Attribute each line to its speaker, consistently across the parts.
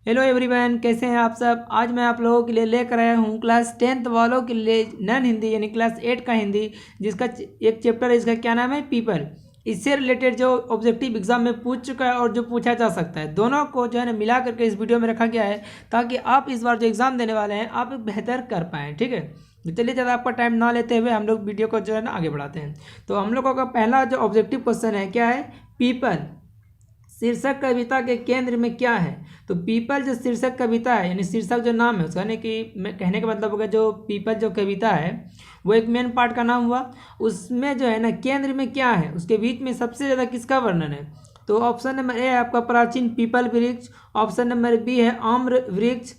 Speaker 1: Hello everyone, कैसे हैं आप सब। आज मैं आप लोगों के लिए लेकर आया हूँ क्लास 10th वालों के लिए नॉन हिंदी यानी क्लास 8 का हिंदी, जिसका एक चैप्टर है, इसका क्या नाम है, पीपल। इससे रिलेटेड जो ऑब्जेक्टिव एग्जाम में पूछ चुका है और जो पूछा जा सकता है, दोनों को जो है ना मिला करके इस वीडियो में रखा गया है, ताकि आप इस बार जो एग्ज़ाम देने वाले हैं आप बेहतर कर पाएँ। ठीक है, तो चलिए ज़्यादा आपका टाइम ना लेते हुए हम लोग वीडियो को जो है ना आगे बढ़ाते हैं। तो हम लोगों का पहला जो ऑब्जेक्टिव क्वेश्चन है क्या है, पीपल शीर्षक कविता के केंद्र में क्या है। तो पीपल जो शीर्षक कविता है यानी शीर्षक जो नाम है उसका, यानी कि मैं कहने का मतलब होगा जो पीपल जो कविता है वो एक मेन पार्ट का नाम हुआ। उसमें जो है ना केंद्र में क्या है, उसके बीच में सबसे ज़्यादा किसका वर्णन है। तो ऑप्शन नंबर ए है आपका प्राचीन पीपल वृक्ष, ऑप्शन नंबर बी है आम्र वृक्ष,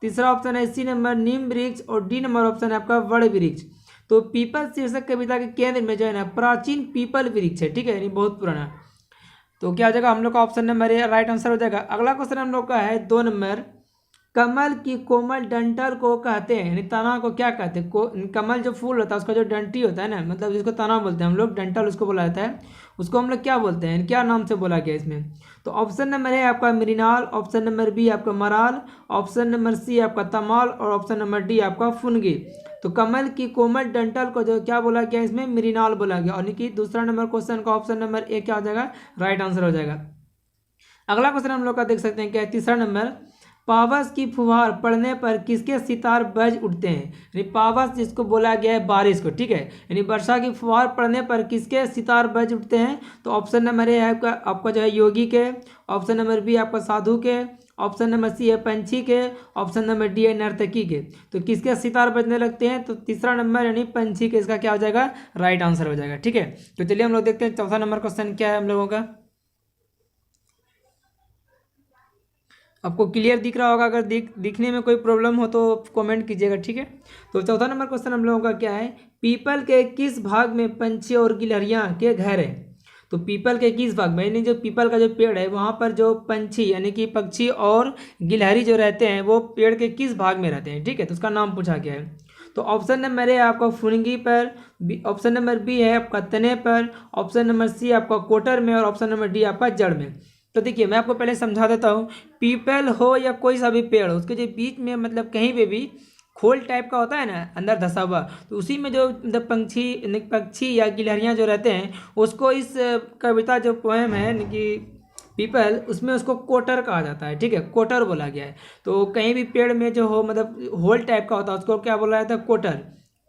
Speaker 1: तीसरा ऑप्शन है सी नंबर नीम वृक्ष और डी नंबर ऑप्शन है आपका वड़ वृक्ष। तो पीपल शीर्षक कविता के केंद्र में जो है ना प्राचीन पीपल वृक्ष है। ठीक है, यानी बहुत पुराना। तो क्या हो जाएगा, हम लोग का ऑप्शन नंबर ए राइट आंसर हो जाएगा। अगला क्वेश्चन हम लोग का है 2 नंबर, कमल की कोमल डंठल को कहते हैं, यानी तना को क्या कहते हैं। कमल जो फूल होता है उसका जो डंटी होता है ना, मतलब जिसको तना बोलते हैं हम लोग, डंठल उसको बोला जाता है, उसको हम लोग क्या बोलते हैं, क्या नाम से बोला गया इसमें। तो ऑप्शन नंबर ए आपका मृणाल, ऑप्शन नंबर बी आपका मराल, ऑप्शन नंबर सी आपका तमाल और ऑप्शन नंबर डी आपका फुनगी। तो कमल की कोमल डंठल को जो क्या बोला गया इसमें, मृणाल बोला गया, और कि दूसरा नंबर क्वेश्चन का ऑप्शन नंबर ए क्या हो जाएगा, राइट आंसर हो जाएगा। अगला क्वेश्चन हम लोग का देख सकते हैं क्या है, तीसरा नंबर, पावस की फुहार पड़ने पर किसके सितार बज उठते हैं। यानी पावस जिसको बोला गया है बारिश को, ठीक है, यानी वर्षा की फुहार पड़ने पर किसके सितार बज उठते हैं। तो ऑप्शन नंबर ए है आपका जो है योगी के, ऑप्शन नंबर बी आपका साधु के, ऑप्शन नंबर सी है पंछी के, ऑप्शन नंबर डी है नर्तकी के। तो किसके सितार बजने लगते हैं, तो तीसरा नंबर यानी पंछी के, इसका क्या हो जाएगा, राइट आंसर हो जाएगा। ठीक है, तो चलिए हम लोग देखते हैं चौथा नंबर क्वेश्चन क्या है हम लोगों का। आपको क्लियर दिख रहा होगा, अगर दिखने में कोई प्रॉब्लम हो तो कमेंट कीजिएगा। ठीक है, तो चौथा नंबर क्वेश्चन हम लोगों का क्या है, पीपल के किस भाग में पंछी और गिलहरियां के घर है। तो पीपल के किस भाग में, यानी जो पीपल का जो पेड़ है वहाँ पर जो पंछी यानी कि पक्षी और गिलहरी जो रहते हैं वो पेड़ के किस भाग में रहते हैं। ठीक है, तो उसका नाम पूछा गया है। तो ऑप्शन नंबर ए आपका फुनगी पर, ऑप्शन नंबर बी है आपका तने पर, ऑप्शन नंबर सी आपका कोटर में और ऑप्शन नंबर डी आपका जड़ में। तो देखिए मैं आपको पहले समझा देता हूँ, पीपल हो या कोई सा भी पेड़ हो, उसके जो बीच में मतलब कहीं पे भी खोल टाइप का होता है ना अंदर धंसा हुआ, तो उसी में जो मतलब पक्षी या गिलहरियाँ जो रहते हैं उसको इस कविता जो पोएम है कि पीपल, उसमें उसको कोटर कहा जाता है। ठीक है, कोटर बोला गया है। तो कहीं भी पेड़ में जो हो मतलब होल टाइप का होता है उसको क्या बोला जाता है, कोटर।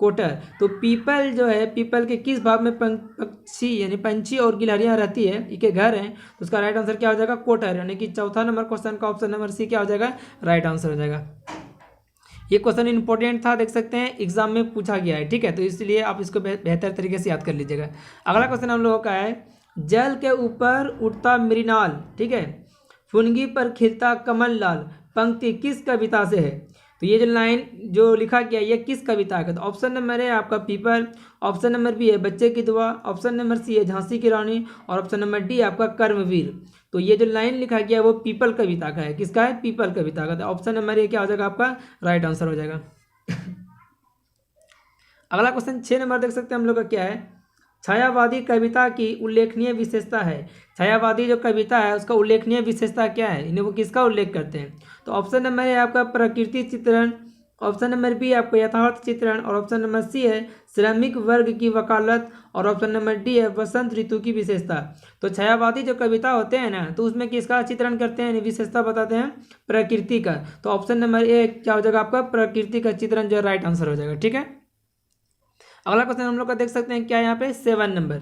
Speaker 1: कोटर। तो पीपल जो है, पीपल के किस भाग में पक्षी यानी पंछी और गिलहरियां रहती है, इनके घर हैं, तो उसका राइट आंसर क्या हो जाएगा, कोटर, यानी कि चौथा नंबर क्वेश्चन का ऑप्शन नंबर सी क्या हो जाएगा, राइट आंसर हो जाएगा। ये क्वेश्चन इंपॉर्टेंट था, देख सकते हैं एग्जाम में पूछा गया है। ठीक है, तो इसलिए आप इसको बेहतर तरीके से याद कर लीजिएगा। अगला क्वेश्चन हम लोगों का है, जल के ऊपर उठता मृणाल, ठीक है, फुनगी पर खिलता कमल लाल, पंक्ति किस कविता से है। तो ये जो लाइन जो लिखा गया ये किस कविता का। तो ऑप्शन नंबर है आपका पीपल, ऑप्शन नंबर बी है बच्चे की दुआ, ऑप्शन नंबर सी है झांसी की रानी और ऑप्शन नंबर डी आपका कर्मवीर। तो ये जो लाइन लिखा गया है वो पीपल कविता का है, किसका है, पीपल कविता का। तो ऑप्शन नंबर ए क्या हो जाएगा आपका, राइट आंसर हो जाएगा। अगला क्वेश्चन 6 नंबर देख सकते हैं हम लोग का क्या है, छायावादी कविता की उल्लेखनीय विशेषता है। छायावादी जो कविता है उसका उल्लेखनीय विशेषता क्या है, इन्हें वो किसका उल्लेख करते हैं। तो ऑप्शन नंबर है आपका प्रकृति चित्रण, ऑप्शन नंबर बी आपका यथार्थ चित्रण और ऑप्शन नंबर सी है श्रमिक वर्ग की वकालत और ऑप्शन नंबर डी है वसंत ऋतु की विशेषता। तो छायावादी जो कविता होते हैं ना, तो उसमें किसका चित्रण करते हैं, विशेषता बताते हैं प्रकृति का। तो ऑप्शन नंबर ए क्या हो जाएगा आपका, प्रकृति का चित्रण जो राइट आंसर हो जाएगा। ठीक है, अगला क्वेश्चन हम लोग का देख सकते हैं क्या यहाँ पे 7 नंबर,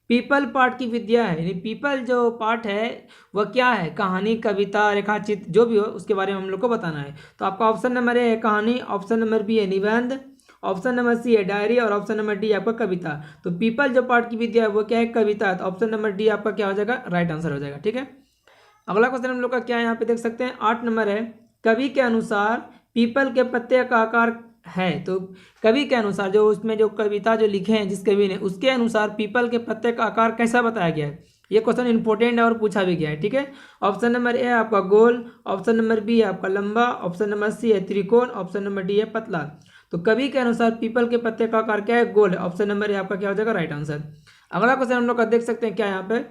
Speaker 1: पीपल पाठ की विद्या है, यानी पीपल जो पाठ है वह क्या है, कहानी कविता रेखाचित्र जो भी हो उसके बारे में हम लोग को बताना है। तो आपका ऑप्शन नंबर ए है कहानी, ऑप्शन नंबर बी है निबंध, ऑप्शन नंबर सी है डायरी और ऑप्शन नंबर डी आपका कविता। तो पीपल जो पाठ की विद्या है वो क्या है, कविता। तो ऑप्शन नंबर डी आपका क्या हो जाएगा, राइट आंसर हो जाएगा। ठीक है, अगला क्वेश्चन हम लोग का क्या है यहाँ पे देख सकते हैं 8 नंबर है, कवि के अनुसार पीपल के पत्ते का आकार है। तो कवि के अनुसार जो उसमें जो कविता जो लिखे हैं जिस कवि ने, उसके अनुसार पीपल के पत्ते का आकार कैसा बताया गया है। ये क्वेश्चन इंपॉर्टेंट है और पूछा भी गया है। ठीक है, ऑप्शन नंबर ए आपका गोल, ऑप्शन नंबर बी है आपका लंबा, ऑप्शन नंबर सी है त्रिकोण, ऑप्शन नंबर डी है पतला। तो कवि के अनुसार पीपल के पत्ते का आकार क्या है, गोल है। ऑप्शन नंबर ए आपका क्या हो जाएगा, राइट आंसर। अगला क्वेश्चन हम लोग का देख सकते हैं क्या यहाँ पे,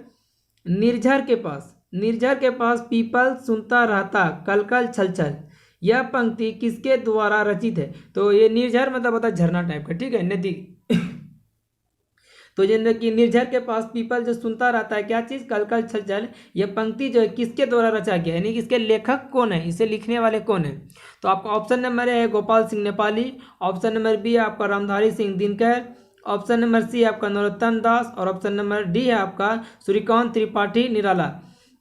Speaker 1: निर्झर के पास, निर्झर के पास पीपल सुनता रहता कल कल छल छल, यह पंक्ति किसके द्वारा रचित है? तो ये निर्झर मतलब होता है झरना टाइप का, ठीक है, नदी। तो जिन कि निर्झर के पास पीपल जो सुनता रहता है क्या चीज़? कल कल छल छल, यह पंक्ति जो है किसके द्वारा रचा गया, यानी कि इसके लेखक कौन है, इसे लिखने वाले कौन है? तो आपका ऑप्शन नंबर ए है Gopal Singh Nepali, option number B है आपका Ramdhari Singh Dinkar, option number C है आपका नरोत्तम दास, और ऑप्शन नंबर डी है आपका सूर्यकांत त्रिपाठी निराला।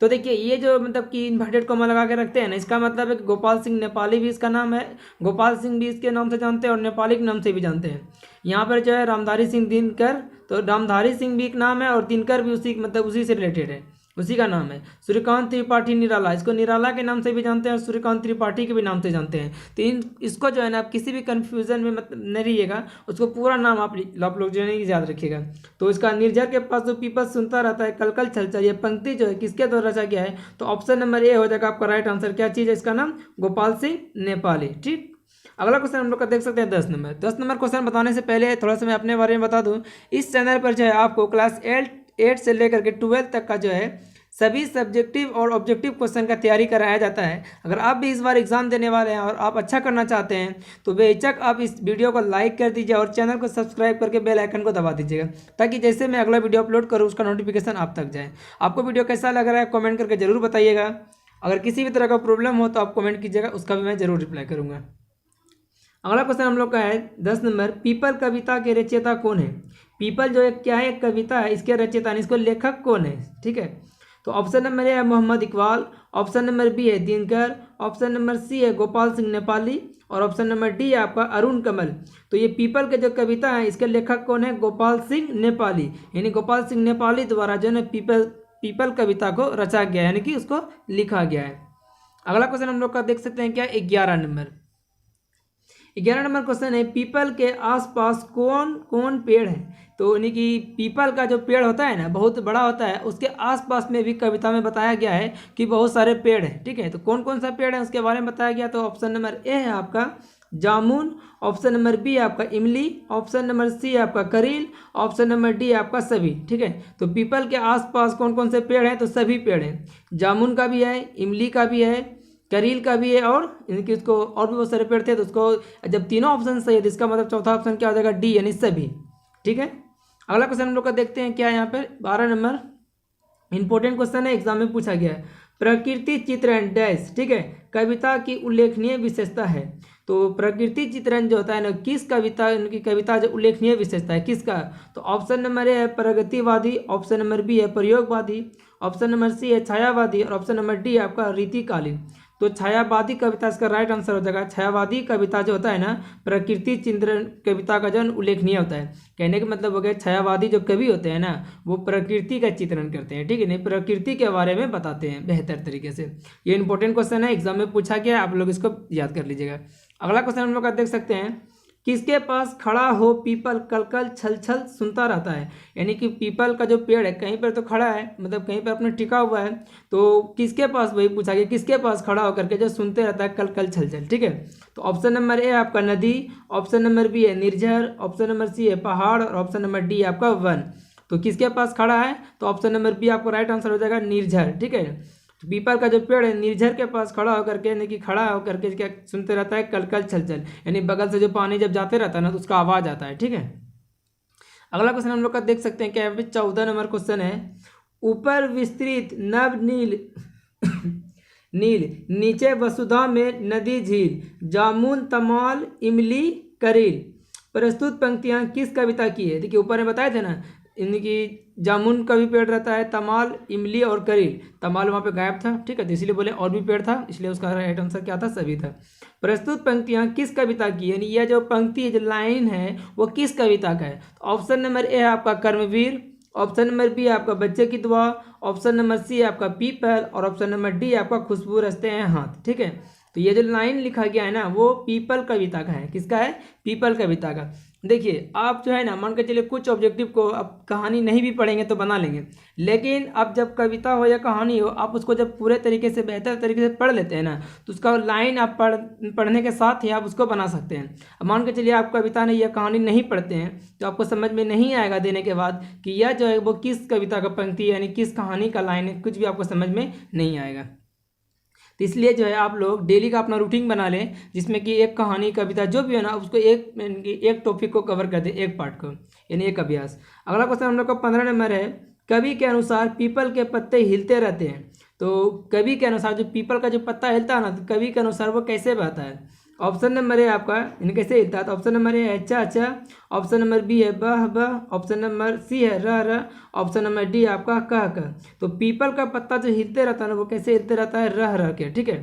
Speaker 1: तो देखिए ये जो मतलब कि इन्वर्टेड कॉमा लगा के रखते हैं ना, इसका मतलब है कि गोपाल सिंह नेपाली भी इसका नाम है, गोपाल सिंह भी इसके नाम से जानते हैं और नेपाली के नाम से भी जानते हैं। यहाँ पर जो है रामधारी सिंह दिनकर, तो रामधारी सिंह भी एक नाम है और दिनकर भी उसी मतलब उसी से रिलेटेड है, उसी का नाम है। सूर्यकांत त्रिपाठी निराला, इसको निराला के नाम से भी जानते हैं और सूर्यकांत त्रिपाठी के भी नाम से जानते हैं। तो इसको जो है ना आप किसी भी कन्फ्यूजन में मतलब नहीं रहिएगा, उसको पूरा नाम आप लोग जो है याद रखिएगा। तो इसका निर्झर के पास जो पीपल सुनता रहता है कल कल छल छल, ये पंक्ति जो है किसके द्वारा रचा गया है? तो ऑप्शन नंबर ए हो जाएगा आपका राइट आंसर। क्या चीज़ है इसका नाम? गोपाल सिंह नेपाली। ठीक, अगला क्वेश्चन हम लोग का देख सकते हैं 10 नंबर। 10 नंबर क्वेश्चन बताने से पहले थोड़ा सा मैं अपने बारे में बता दूं, इस चैनल पर जो है आपको क्लास 8 से लेकर के 12 तक का जो है सभी सब्जेक्टिव और ऑब्जेक्टिव क्वेश्चन का तैयारी कराया जाता है। अगर आप भी इस बार एग्जाम देने वाले हैं और आप अच्छा करना चाहते हैं तो बेहिचक आप इस वीडियो को लाइक कर दीजिए और चैनल को सब्सक्राइब करके बेल आइकन को दबा दीजिएगा, ताकि जैसे मैं अगला वीडियो अपलोड करूँ उसका नोटिफिकेशन आप तक जाए। आपको वीडियो कैसा लग रहा है कमेंट करके जरूर बताइएगा। अगर किसी भी तरह का प्रॉब्लम हो तो आप कमेंट कीजिएगा, उसका भी मैं जरूर रिप्लाई करूँगा। अगला क्वेश्चन हम लोग का है 10 नंबर, पीपल कविता के रचयिता कौन है? पीपल जो है क्या है? एक कविता है, इसके रचयिता इसको लेखक कौन है? ठीक है, तो ऑप्शन नंबर ए है Mohammad Iqbal, option number B है दिनकर, ऑप्शन नंबर सी है गोपाल सिंह नेपाली, और ऑप्शन नंबर डी है आपका अरुण कमल। तो ये पीपल के जो कविता है इसके लेखक कौन है? गोपाल सिंह नेपाली, यानी गोपाल सिंह नेपाली द्वारा जो है पीपल कविता को रचा गया, यानी कि उसको लिखा गया है। अगला क्वेश्चन हम लोग का देख सकते हैं क्या? 11 नंबर। 11 नंबर क्वेश्चन है, पीपल के आसपास कौन कौन पेड़ है? तो यानी कि पीपल का जो पेड़ होता है ना बहुत बड़ा होता है, उसके आसपास में भी कविता में बताया गया है कि बहुत सारे पेड़ हैं। ठीक है, तो कौन कौन सा पेड़ है उसके बारे में बताया गया। तो ऑप्शन नंबर ए है आपका जामुन, ऑप्शन नंबर बी है आपका इमली, ऑप्शन नंबर सी है आपका करील, ऑप्शन नंबर डी है आपका सभी। ठीक है, तो पीपल के आसपास कौन कौन से पेड़ हैं? तो सभी पेड़ हैं, जामुन का भी है, इमली का भी है, करील का भी है, और इनकी उसको और भी बहुत सारे पेड़ थे। तो उसको जब तीनों ऑप्शन सही है तो इसका मतलब चौथा ऑप्शन क्या हो जाएगा? डी, यानी सभी। ठीक है, अगला क्वेश्चन हम लोग का देखते हैं क्या है यहाँ पे 12 नंबर। इंपॉर्टेंट क्वेश्चन है, एग्जाम में पूछा गया है। प्रकृति चित्रण डैश, ठीक है, कविता की उल्लेखनीय विशेषता है। तो प्रकृति चित्रण जो होता है ना किस कविता, उनकी कविता जो उल्लेखनीय विशेषता है किसका? तो ऑप्शन नंबर ए है प्रगतिवादी, ऑप्शन नंबर बी है प्रयोगवादी, ऑप्शन नंबर सी है छायावादी, और ऑप्शन नंबर डी है आपका रीतिकालीन। तो छायावादी कविता इसका राइट आंसर हो जाएगा। छायावादी कविता जो होता है ना प्रकृति चित्रण कविता का जो उल्लेखनीय होता है, कहने का मतलब हो गया छायावादी जो कवि होते हैं ना वो प्रकृति का चित्रण करते हैं। ठीक है, नहीं प्रकृति के बारे में बताते हैं बेहतर तरीके से। ये इंपॉर्टेंट क्वेश्चन है, एग्जाम में पूछा गया, आप लोग इसको याद कर लीजिएगा। अगला क्वेश्चन हम लोग का देख सकते हैं, किसके पास खड़ा हो पीपल कल कल छल छल सुनता रहता है। यानी कि पीपल का जो पेड़ है कहीं पर तो खड़ा है, मतलब कहीं पर अपने टिका हुआ है, तो किसके पास, वही पूछा गया किसके पास खड़ा होकर के जो सुनते रहता है कल कल छल छल। ठीक है, तो ऑप्शन नंबर ए आपका नदी, ऑप्शन नंबर बी है निर्झर, ऑप्शन नंबर सी है पहाड़, और ऑप्शन नंबर डी आपका वन। तो किसके पास खड़ा है? तो ऑप्शन नंबर बी आपको राइट आंसर हो जाएगा निर्झर। ठीक है, तो पीपल का जो पेड़ है निर्झर के पास खड़ा होकर के, यानी कि खड़ा होकर के क्या सुनते रहता है कल कल छल छल, यानी बगल से जो पानी जब जाते रहता है ना तो उसका आवाज आता है। ठीक है, अगला क्वेश्चन हम लोग का देख सकते हैं क्या है 14 नंबर क्वेश्चन है, ऊपर विस्तृत नव नील नील, नीचे वसुधा में नदी झील, जामुन तमाल इमली करील, प्रस्तुत पंक्तियां किस कविता की है? देखिए ऊपर में बताए थे ना इनकी जामुन का भी पेड़ रहता है, तमाल इमली और करील। तमाल वहाँ पे गायब था, ठीक है, तो इसलिए बोले और भी पेड़ था, इसलिए उसका राइट आंसर क्या था? सभी था। प्रस्तुत पंक्तियाँ किस कविता की, यानी यह जो पंक्ति जो लाइन है वो किस कविता का है? तो ऑप्शन नंबर ए है आपका कर्मवीर, ऑप्शन नंबर बी है आपका बच्चे की दुआ, ऑप्शन नंबर सी है आपका पीपल, और ऑप्शन नंबर डी आपका खुशबू रचते हैं हाथ। ठीक है, तो ये जो लाइन लिखा गया है ना वो पीपल कविता का है। किसका है? पीपल कविता का। देखिए आप जो है ना, मान के चलिए कुछ ऑब्जेक्टिव को आप कहानी नहीं भी पढ़ेंगे तो बना लेंगे, लेकिन अब जब कविता हो या कहानी हो, आप उसको जब पूरे तरीके से बेहतर तरीके से पढ़ लेते हैं ना, तो उसका लाइन आप पढ़ने के साथ ही आप उसको बना सकते हैं। अब मान के चलिए आप कविता नहीं या कहानी नहीं पढ़ते हैं तो आपको समझ में नहीं आएगा देने के बाद कि यह जो है वो किस कविता का पंक्ति यानी किस कहानी का लाइन है, कुछ भी आपको समझ में नहीं आएगा। तो इसलिए जो है आप लोग डेली का अपना रूटीन बना लें, जिसमें कि एक कहानी कविता जो भी है ना उसको एक टॉपिक को कवर कर दे, एक पार्ट को, यानी एक अभ्यास। अगला क्वेश्चन हम लोग का 15 नंबर है, कवि के अनुसार पीपल के पत्ते हिलते रहते हैं। तो कवि के अनुसार जो पीपल का जो पत्ता हिलता है ना, तो कवि के अनुसार वो कैसे बहता है। ऑप्शन नंबर है आपका यानी कैसे हिलता है, तो ऑप्शन नंबर ए है अच्छा अच्छा, ऑप्शन नंबर बी है बह बह, ऑप्शन नंबर सी है रह रह, ऑप्शन नंबर डी आपका कह कह। तो पीपल का पत्ता जो हिलते रहता है ना, वो कैसे हिलते रहता है, रह रह के। ठीक है,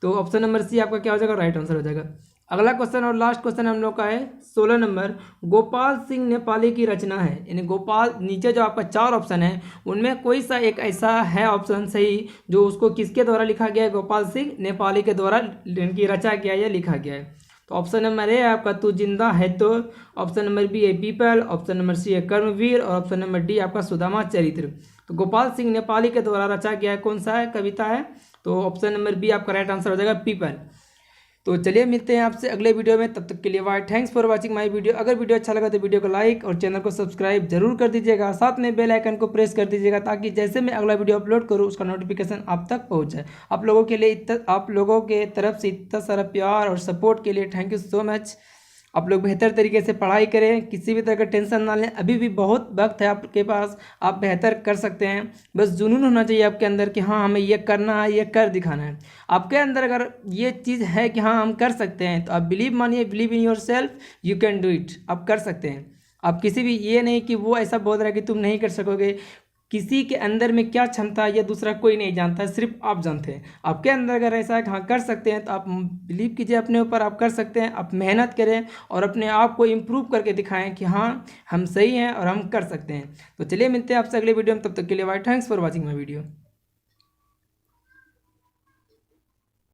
Speaker 1: तो ऑप्शन नंबर सी आपका क्या हो जाएगा, राइट आंसर हो जाएगा। अगला क्वेश्चन और लास्ट क्वेश्चन हम लोग का है 16 नंबर, गोपाल सिंह नेपाली की रचना है। यानी गोपाल, नीचे जो आपका 4 ऑप्शन है उनमें कोई सा एक ऐसा है ऑप्शन सही जो उसको किसके द्वारा लिखा गया है, गोपाल सिंह नेपाली के द्वारा इनकी रचा गया या लिखा गया है। तो ऑप्शन नंबर ए आपका तू जिंदा है तो, ऑप्शन नंबर बी है पीपल, ऑप्शन नंबर सी है कर्मवीर, और ऑप्शन नंबर डी आपका सुदामा चरित्र। तो गोपाल सिंह नेपाली के द्वारा रचा गया है, कौन सा है कविता है, तो ऑप्शन नंबर बी आपका राइट आंसर हो जाएगा पीपल। तो चलिए मिलते हैं आपसे अगले वीडियो में, तब तक के लिए bye. Thanks for watching my video. अगर वीडियो अच्छा लगा तो वीडियो को लाइक और चैनल को सब्सक्राइब जरूर कर दीजिएगा, साथ में बेल आइकन को प्रेस कर दीजिएगा ताकि जैसे मैं अगला वीडियो अपलोड करूँ उसका नोटिफिकेशन आप तक पहुँच जाए। आप लोगों के तरफ से इतना सारा प्यार और सपोर्ट के लिए थैंक यू सो मच। आप लोग बेहतर तरीके से पढ़ाई करें, किसी भी तरह का टेंशन ना लें, अभी भी बहुत वक्त है आपके पास, आप बेहतर कर सकते हैं। बस जुनून होना चाहिए आपके अंदर कि हाँ हमें ये करना है, ये कर दिखाना है। आपके अंदर अगर ये चीज़ है कि हाँ हम कर सकते हैं, तो आप बिलीव मानिए, believe in your self, you can do it. आप कर सकते हैं। आप किसी भी ये नहीं कि वो ऐसा बोल रहा है कि तुम नहीं कर सकोगे। किसी के अंदर में क्या क्षमता है ये दूसरा कोई नहीं जानता है, सिर्फ आप जानते हैं। आपके अंदर अगर ऐसा है कि हाँ कर सकते हैं, तो आप बिलीव कीजिए अपने ऊपर, आप कर सकते हैं। आप मेहनत करें और अपने आप को इम्प्रूव करके दिखाएं कि हाँ हम सही हैं और हम कर सकते हैं। तो चलिए मिलते हैं आपसे अगले वीडियो में, तब तक के लिए bye. Thanks for watching my video.